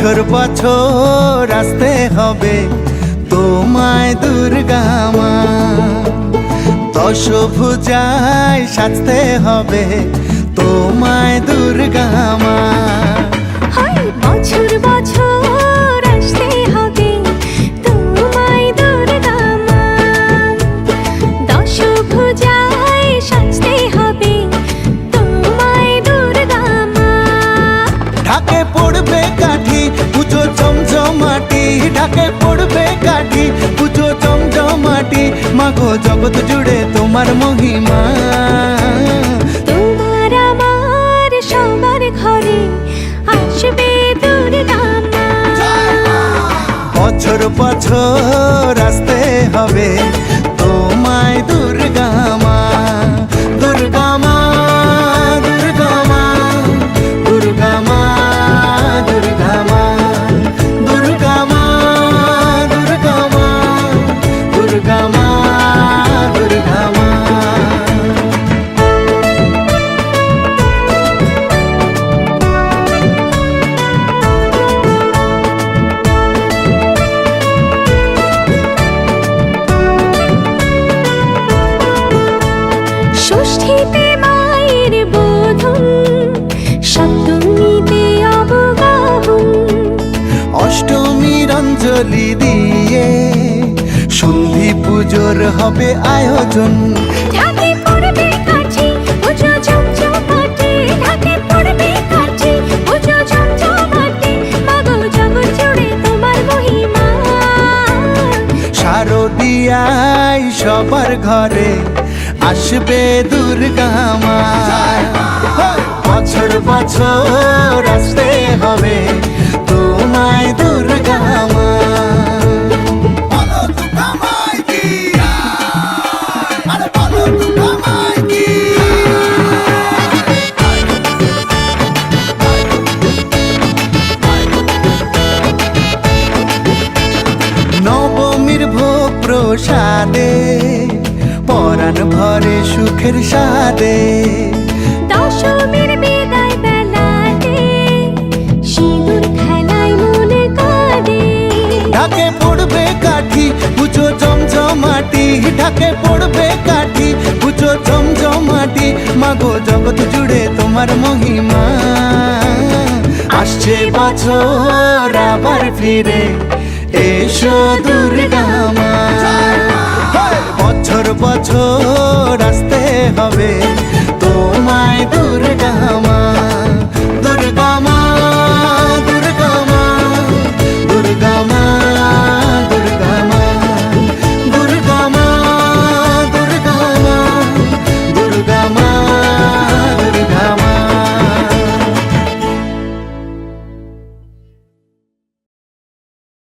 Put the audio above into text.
বছর বছর আসতে হবে তোমায় দুর্গা মা, দশভুজায় সাজতে হবে তোমায় দুর্গা মা। বছর বছর আসতে হবে তোমায় দুর্গা মা, দশভুজায় সাজতে হবে তোমায় দুর্গা মা। ঢাকে পড়বে কাঠি পুজো জমজমাটি, ঢাকে পড়বে কাঠি পুজো জমজমাটি, মাগো জগৎ জুড়ে তোমার মহিমা। তোমার আমার সবার ঘরে আসবে দুর্গা মা। বছর বছর আসতে হবে তোমায় দুর্গা মা, দুর্গা মা, দুর্গা মা, দুর্গা মা, দুর্গা মা, দুর্গা মা, দুর্গা মা, দুর্গা মা, দুর্গা মা। ষষ্ঠীতে মায়ের বোধন, সপ্তমীতে অবগাহন, অষ্টমীর অঞ্জলি দিয়ে সন্ধি পুজোর হবে আয়োজন। ঢাকে পড়বে কাঠি পুজো জমজমাটি, ঢাকে পড়বে কাঠি পুজো জমজমাটি, মাগো জগৎ জুড়ে তোমার মহিমা। শারদিয়ায় সবার ঘরে আসবে দুর্গা মা, বছর বছর আসতে হবে তোমায় দুর্গা মা। নবমীর ভোগ প্রসাদে পরাণ ভরে সুখের সাদে, দশমীর বিদায় বেলাতে সিঁদুর খেলায় মনে কাঁদে। ঢাকে পড়বে কাঠি পুজো জমজমাটি, ঢাকে পড়বে কাঠি পুজো জমজমাটি, মাগো জগৎ জুড়ে তোমার মহিমা। আসছে বছর আবার ফিরে এসো দুর্গা মা, বছর বছর আসতে হবে তোমায় দুর্গা মা।